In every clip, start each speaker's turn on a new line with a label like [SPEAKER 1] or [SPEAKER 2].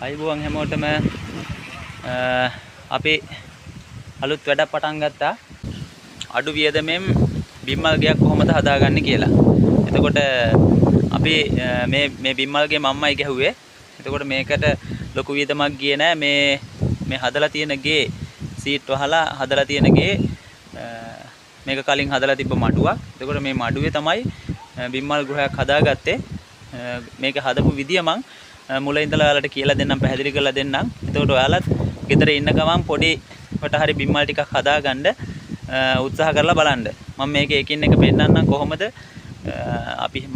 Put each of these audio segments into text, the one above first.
[SPEAKER 1] අයිබෝන් හැමෝටම අපි අලුත් වැඩක් පටන් ගත්තා. අඩු වියදමෙන් බිම්මල් ගයක් කොහොමද හදාගන්නේ කියලා. එතකොට අපි මේ බිම්මල් ගේ මම්මයි ගැහුවේ. එතකොට මේකට ලොකු වියදමක් ගියේ නෑ. මේ හදලා තියෙන ගේ සීට් වහලා හදලා තියෙන ගේ මේක කලින් හදලා තිබ්බ මඩුවක්. එතකොට මේ මඩුවේ තමයි බිම්මල් ගෘහයක් හදාගත්තේ. මේක හදපු විදිය මං මුලින් ඉඳලා ඔයාලට කියලා දෙන්නම්, පැහැදිලි කරලා දෙන්නම්. එතකොට ඔයාලත් ගෙදර ඉන්න ගමන් පොඩිවට හරි බිම්මල් ටිකක් හදාගන්න උත්සාහ කරලා බලන්න. මම මේක එකින් එක පෙන්නන්නම් කොහොමද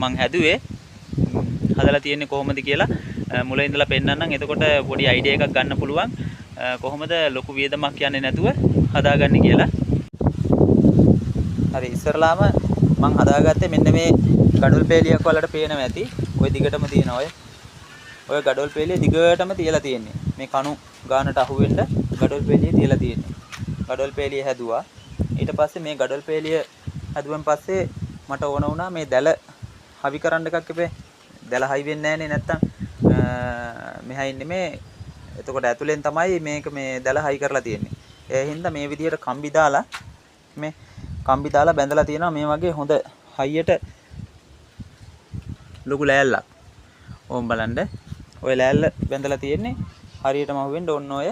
[SPEAKER 1] මං හැදුවේ, හදලා තියෙන්නේ කොහොමද කියලා මුලින් ඉඳලා පෙන්නන්නම්. එතකොට පොඩි අයිඩියා එකක් ගන්න පුළුවන් කොහොමද ලොකු වියදමක් යන්නේ නැතුව හදාගන්නේ කියලා. හරි, ඉස්සරලාම මං හදාගත්තේ මෙන්න මේ ගඩොල් පෙළියක් වලට පේනවා ඇති. ওই දිගටම තියෙන ඔය ගඩොල් පෙළිය දිගටම තියලා තියෙන්නේ. මේ කණු ගානට අහු වෙන්න ගඩොල් පෙළිය තියලා තියෙන්නේ. ගඩොල් පෙළිය හැදුවා. ඊට පස්සේ මේ ගඩොල් පෙළිය හැදුවන් පස්සේ මට ඕන වුණා මේ දැල හවි කරන්න එකක් එපේ. දැල හයි වෙන්නේ නැහනේ නැත්තම් මෙහා ඉන්නේ මේ. එතකොට ඇතුලෙන් තමයි මේක මේ දැල හයි කරලා තියෙන්නේ. ඒ හින්දා මේ විදිහට කම්බි දාලා බැඳලා තියෙනවා මේ වගේ හොඳ හයියට ලොකු ලෑල්ලක්. ඕම් බලන්න. ඔය ලෑල්ල බැඳලා තියෙන්නේ හරියටම අහුවෙන්න ඕන ඔය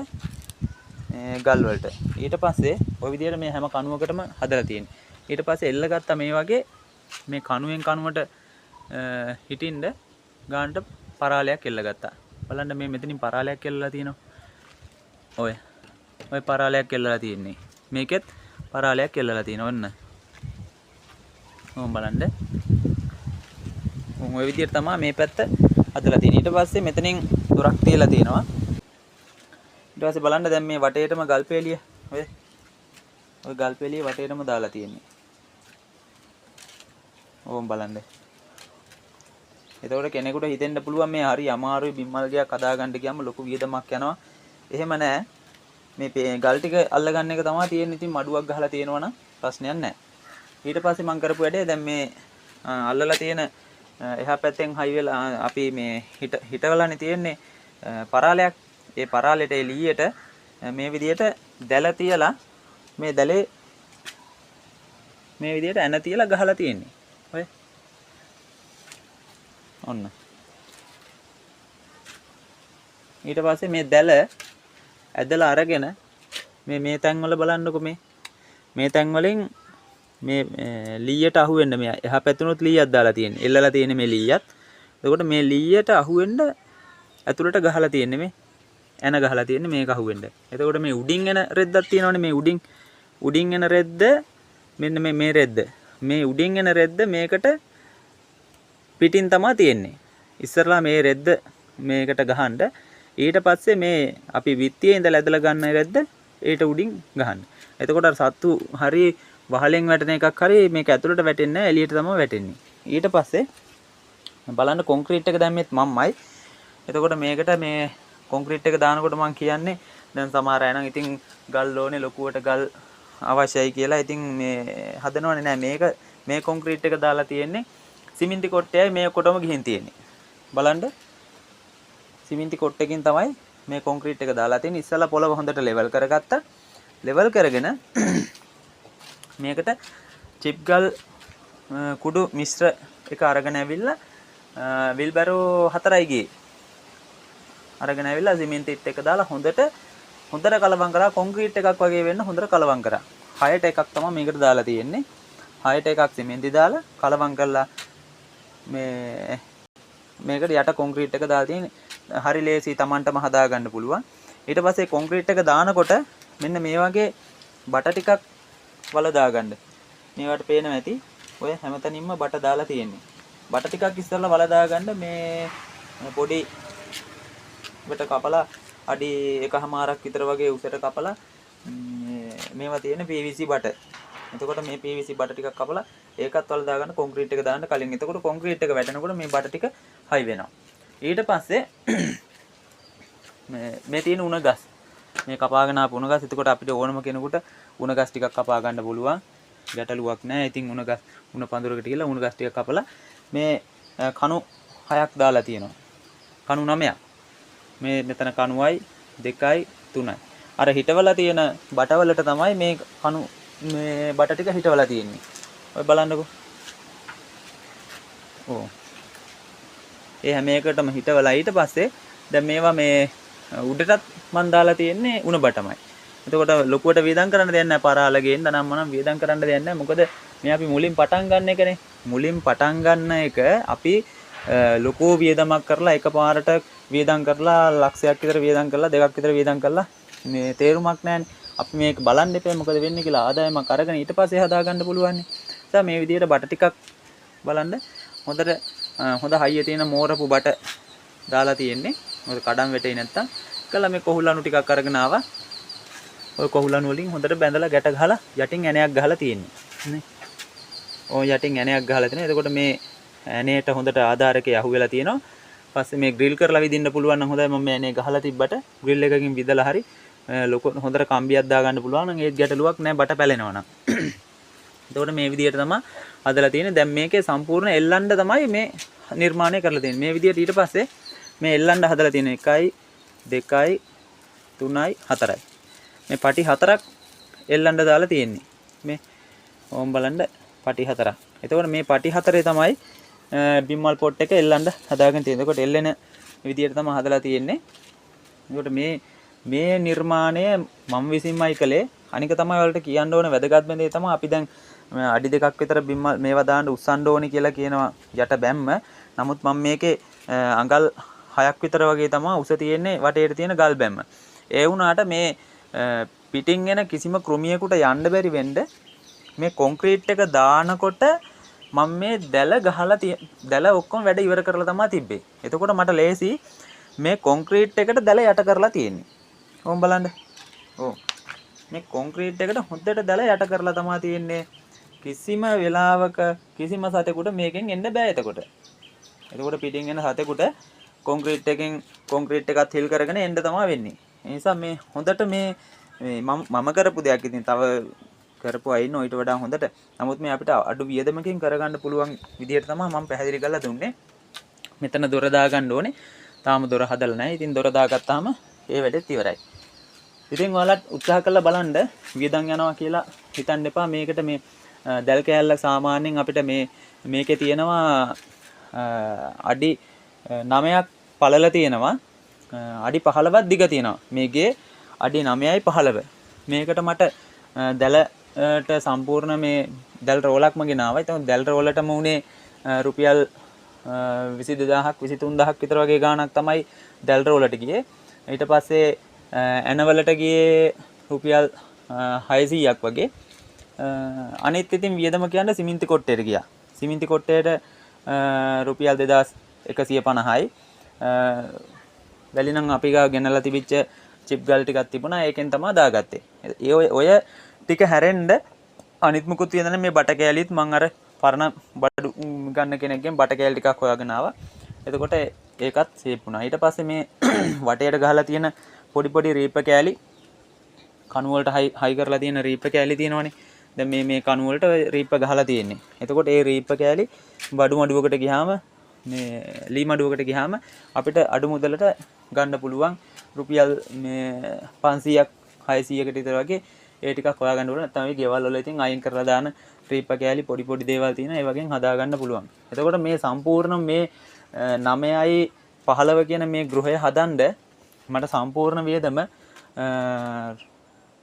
[SPEAKER 1] ගල් වලට. ඊට පස්සේ ඔය විදිහට මේ හැම කණුවකටම හදලා තියෙන්නේ. ඊට පස්සේ එල්ල ගත්තා මේ වගේ මේ කණුවෙන් කණුවට හිටින්න ගානට පරාලයක් එල්ල ගත්තා. බලන්න මේ මෙතනින් පරාලයක් එල්ලලා තියෙනවා. ඔය පරාලයක් එල්ලලා තියෙන්නේ. මේකෙත් පරාලයක් එල්ලලා තියෙනවා. ඔන්න. ඕම් බලන්න. ඔය විදිහට තමයි මේ පැත්ත හදලා තියෙන්නේ. ඊට පස්සේ මෙතනින් දොරක් තියලා තියෙනවා. ඊට පස්සේ බලන්න දැන් මේ වටේටම ගල් පෙළිය ඔය ගල් පෙළිය වටේටම දාලා තියෙන්නේ. ඕම් බලන්න. එතකොට කෙනෙකුට හිතෙන්න පුළුවන් මේ හරි අමාරුයි බිම්මල් ගයක් හදාගන්න ගියාම ලොකු වියදමක් යනවා. එහෙම නැහැ. මේ ගල් ටික අල්ලගන්න එක තමයි තියෙන්නේ. ඉතින් මඩුවක් ගහලා තියෙනවා නම් ප්‍රශ්නයක් නැහැ. ඊට පස්සේ මම කරපු වැඩේ දැන් මේ අල්ලලා තියෙන එහා පැත්තෙන් හයි වෙලා අපි මේ හිටවලානේ තියෙන්නේ පරාලයක්. ඒ පරාලෙට එළියට මේ විදිහට දැල තියලා මේ දැලේ මේ විදිහට ඇන තියලා ගහලා තියෙන්නේ. ඔන්න. ඊට පස්සේ මේ දැල ඇදලා අරගෙන මේ තැන් වල බලන්නකො මේ තැන් වලින් මේ ලීයට අහු වෙන්න මේ එහා පැතුනොත් ලීයක් දාලා තියෙන්නේ. එල්ලලා තියෙන්නේ මේ ලීයත්. එතකොට මේ ලීයට අහු වෙන්න ඇතුළට ගහලා තියෙන්නේ මේ එන ගහලා තියෙන්නේ මේක අහු වෙන්න. එතකොට මේ උඩින් එන රෙද්දක් තියෙනවනේ. මේ උඩින් එන රෙද්ද මෙන්න මේ රෙද්ද. මේ උඩින් එන රෙද්ද මේකට පිටින් තමයි තියෙන්නේ. ඉස්සරලා මේ රෙද්ද මේකට ගහන්න. ඊට පස්සේ මේ අපි විත්තියේ ඉඳලා ඇදලා ගන්න රෙද්ද ඊට උඩින් ගහන්න. එතකොට අර සත්තු හරි වහලෙන් වැටෙන එකක් හරි මේක ඇතුළට වැටෙන්නේ නැහැ, එළියට තමයි වැටෙන්නේ. ඊට පස්සේ බලන්න කොන්ක්‍රීට් එක දැම්මෙත් මම්මයි. එතකොට මේකට මේ කොන්ක්‍රීට් එක දානකොට මම කියන්නේ දැන් සමහර අය නම් ඉතින් ගල් ඕනේ ලොකුවට ගල් අවශ්‍යයි කියලා. ඉතින් මේ හදනවනේ නෑ. මේ කොන්ක්‍රීට් එක දාලා තියෙන්නේ සිමෙන්ති කොට්ටයයි මේ කොටම ගිහින් තියෙන්නේ. බලන්න සිමෙන්ති කොට්ටකින් තමයි මේ කොන්ක්‍රීට් එක දාලා තියෙන්නේ. ඉස්සලා පොළව හොඳට ලෙවල් කරගත්තා. ලෙවල් කරගෙන මේකට චිප් ගල් කුඩු මිශ්‍ර එක අරගෙන ඇවිල්ලා විල්බැරෝ 4යි ගියේ. අරගෙන ඇවිල්ලා සිමෙන්තිත් එක දාලා හොඳට කලවම් කරා. කොන්ක්‍රීට් එකක් වගේ වෙන්න හොඳට කලවම් කරා. 6ට එකක් තමයි මේකට දාලා තියෙන්නේ. 6ට එකක් සිමෙන්ති දාලා කලවම් කරලා මේකට යට කොන්ක්‍රීට් එක දාලා තියෙන්නේ. හරි ලේසි, Tamanටම හදා ගන්න පුළුවන්. ඊට පස්සේ කොන්ක්‍රීට් එක දානකොට මෙන්න මේ වගේ බට ටිකක් වල දාගන්න. මේවට පේනවා ඇති. ඔය හැමතැනින්ම බට දාලා තියෙන්නේ. බට ටිකක් ඉස්සරලා වල දාගන්න. මේ පොඩි බට කපලා අඩි 1.5ක් විතර වගේ උසට කපලා මේවා තියෙන PVC බට. එතකොට මේ PVC බට ටිකක් කපලා ඒකත් වල දාගන්න කොන්ක්‍රීට් එක දාන්න කලින්. එතකොට කොන්ක්‍රීට් එක වැටෙනකොට මේ බට ටික හයි වෙනවා. ඊට පස්සේ මේ තියෙන උණ ගස්. මේ කපාගෙන ආපු උණ ගස්. එතකොට අපිට ඕනම කෙනෙකුට උණ ගස් ටිකක් කපා ගන්න පුළුවන්. ගැටලුවක් නැහැ. ඉතින් උණ පඳුරකට ගිහලා උණ ගස් ටිකක් කපලා මේ කණු 6ක් දාලා තියෙනවා. කණු 9ක්. මේ මෙතන කණුවයි 2යි 3යි. අර හිටවලා තියෙන බටවලට තමයි මේ කණු මේ බට ටික හිටවලා තියෙන්නේ. ඔය බලන්නකෝ. ඕ. ඒ හැම එකටම හිටවලා ඊට පස්සේ දැන් මේවා මේ උඩටත් මන් දාලා තියෙන්නේ උණ බටමයි. එතකොට ලොකුවට වේදම් කරන්න දෙයක් නැහැ. පරාල ගේන්න නම් මනම් වේදම් කරන්න දෙයක් නැහැ. මොකද මේ අපි මුලින් පටන් ගන්න එකනේ. මුලින් පටන් ගන්න එක අපි ලොකෝ වියදමක් කරලා එකපාරට වියදම් කරලා ලක්ෂයක් විතර වියදම් කරලා 2ක් විතර වියදම් කරලා මේ තේරුමක් නැහැනේ. අපි මේක බලන්න එපා මොකද වෙන්නේ කියලා ආදායමක් අරගෙන ඊට පස්සේ හදා ගන්න පුළුවන් නේ. ඒ මේ විදිහට බට ටිකක් බලන්න හොඳට හොඳ හයිය තියෙන මෝරපු බට දාලා තියෙන්නේ. මොකද කඩම් වැටේ නැත්තම් කළා මේ කොහුලණු ටිකක් අරගෙන ආවා. ඔය කොහුලණු වලින් හොඳට බැඳලා ගැට ගහලා යටින් ඇණයක් ගහලා තියෙන්නේ. නේ. ඔය යටින් ඇණයක් ගහලා තියෙනවා. එතකොට මේ ඇණේට හොඳට ආධාරකේ අහුවෙලා තියෙනවා. පස්සේ මේ ග්‍රිල් කරලා විදින්න පුළුවන් නම් හොඳයි. මම මේ ඇණේ ගහලා තිබ්බට ග්‍රිල් එකකින් විදලා හරි ලොකු හොඳට කම්බියක් දාගන්න පුළුවන් නම් ඒත් ගැටලුවක් නැහැ බට පැලෙනවා නම්. එතකොට මේ විදිහට තමයි හදලා තියෙන්නේ. දැන් මේකේ සම්පූර්ණ එල්ලන්න තමයි මේ නිර්මාණය කරලා තියෙන්නේ. මේ විදිහට ඊට පස්සේ මේ එල්ලන්න හදලා තියෙන 1යි 2යි 3යි 4යි. මේ පටි 4ක් එල්ලන්න දාලා තියෙන්නේ. මේ ඕම් බලන්න පටි 4ක්. එතකොට මේ පටි 4 තමයි බිම්මල් පොට් එක එල්ලන්න හදාගෙන තියෙන්නේ. එතකොට එල්ලෙන විදිහට තමයි හදලා තියෙන්නේ. එතකොට මේ නිර්මාණය මම විසින්මයි කළේ. අනික තමයි වලට කියන්න ඕන වැදගත්ම දේ තමයි අපි දැන් අඩි 2ක් විතර බිම්මල් මේවා දාන්න උස්සන්න ඕනි කියලා කියනවා යට බැම්ම. නමුත් මම මේකේ අඟල් 6ක් විතර වගේ තමයි උස තියෙන්නේ වටේට තියෙන ගල් බැම්ම. ඒ වුණාට මේ පිටින් එන කිසිම කෘමියෙකුට යන්න බැරි වෙන්න මේ කොන්ක්‍රීට් එක දානකොට මම මේ දැල ඔක්කොම වැඩ ඉවර කරලා තමයි තිබ්බේ. එතකොට මට ලේසි මේ කොන්ක්‍රීට් එකට දැල යට කරලා තියෙන්නේ. ඕම් බලන්න. ඕ. මේ කොන්ක්‍රීට් එකට හොඳට දැල යට කරලා තමයි තියෙන්නේ. කිසිම වෙලාවක කිසිම සතෙකුට මේකෙන් එන්න බෑ එතකොට. එතකොට පිටින් එන සතෙකුට කොන්ක්‍රීට් එකත් හිල් කරගෙන එන්න තමයි වෙන්නේ. ඒ නිසා මේ හොඳට මේ මම කරපු දෙයක් ඉතින් තව කරපු අය ඉන්න ඊට වඩා හොඳට. නමුත් මේ අපිට අඩු වියදමකින් කරගන්න පුළුවන් විදිහට තමයි මම පැහැදිලි කරලා දුන්නේ. මෙතන දොර දාගන්න ඕනේ. තාම දොර හදලා නැහැ. ඉතින් දොර දාගත්තාම ඒ වැඩෙත් ඉවරයි. ඉතින් ඔයාලත් උත්සාහ කරලා බලන්න වියදම් යනවා කියලා හිතන්න එපා. මේකට මේ දැල් කෑල්ල සාමාන්‍යයෙන් අපිට මේකේ තියෙනවා අඩි 9ක් පළල තියෙනවා. අඩි 15ක් දිග තියෙනවා. මේකේ අඩි 9යි 15. මේකට මට දැලට සම්පූර්ණ මේ දැල් රෝලක්ම ගෙනාවා. ඒතකොට දැල් රෝලටම උනේ රුපියල් 22000ක් 23000ක් විතර වගේ ගාණක් තමයි දැල් රෝලට ගියේ. ඊට පස්සේ ඇනවලට ගියේ රුපියල් 600ක් වගේ. අනිත් ඉතින් වියදම කියන්නේ සිමෙන්ති කොට්ටේට ගියා. සිමෙන්ති කොට්ටේට රුපියල් 2150යි. වැලි නම් අපි ගා ගෙනලා තිබිච්ච චිප් ගල් ටිකක් තිබුණා. ඒකෙන් තමයි දාගත්තේ. ඔය ටික හැරෙන්න අනිත් මුකුත් වියදම මේ බට කෑලිත් මම අර පරණ බඩු ගන්න කෙනෙක්ගෙන් බට කෑලි ටිකක් හොයාගෙන ආවා. එතකොට ඒකත් සේප් වුණා. ඊට පස්සේ මේ වටේට ගහලා තියෙන පොඩි රීප කෑලි කණු වලට හයි කරලා තියෙන රීප කෑලි තියෙනවනේ. දැන් මේ කණු වලට රීප ගහලා තියෙන්නේ. එතකොට ඒ රීප කෑලි බඩු මඩුවකට ගියාම මේ ලී මඩුවකට ගියාම අපිට අඩු මුදලට ගන්න පුළුවන් රුපියල් මේ 500ක් 600කට විතර වගේ ඒ ටිකක් හොයාගන්න ඕන. නැත්නම් මේ ගෙවල් වල ඉතින් අයින් කරලා දාන රීප කෑලි පොඩි දේවල් තියෙනවා. ඒ වගේන් හදා ගන්න පුළුවන්. එතකොට මේ සම්පූර්ණ මේ 9යි 15 කියන මේ ගෘහය හදන්න මට සම්පූර්ණ වියදම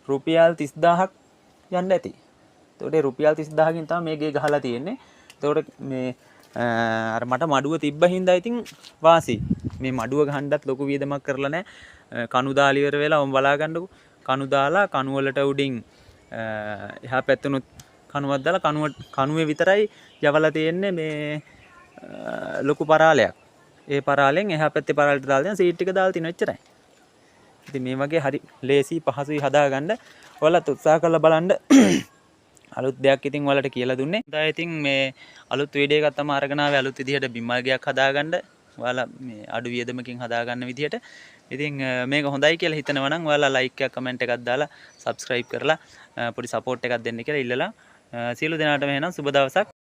[SPEAKER 1] රුපියල් 30000ක් යන්න ඇති. එතකොට රුපියල් 30000කින් තමයි මේ ගේ ගහලා තියෙන්නේ. එතකොට මේ අර මට මඩුව තිබ්බ හින්දා ඉතින් වාසි. මේ මඩුව ගහන්නත් ලොකු වියදමක් කරලා නැහැ. කණු දාලා ඉවර වෙලා ඔම් බලා ගන්නකො. කණු දාලා කණු වලට උඩින් එහා පැත්තනොත් කණුවක් දාලා කණුවේ විතරයි යවලා තියෙන්නේ මේ ලොකු පරාලයක්. ඒ පරාලෙන් එහා පැත්තේ පරාලට දාලා දෙන සීට් ටික දාලා තියෙන එච්චරයි. ඉතින් මේ වගේ හරි ලේසි පහසුයි හදාගන්න. ඔයාලත් උත්සාහ කරලා බලන්න. අලුත් දෙයක් ඉතින් ඔයාලට කියලා දුන්නේ. දැන් ඉතින් මේ අලුත් වීඩියෝ එකක් තමයි අරගෙන ආවේ අලුත් විදිහට බිම්මල් ගයක් හදාගන්න. ඔයාලා මේ අඩු වියදමකින් හදාගන්න විදිහට. ඉතින් මේක හොඳයි කියලා හිතනවා නම් ඔයාලා ලයික් එකක් කමෙන්ට් එකක් දාලා subscribe කරලා පොඩි support එකක් දෙන්න කියලා ඉල්ලලා සියලු දෙනාටම එහෙනම් සුබ දවසක්.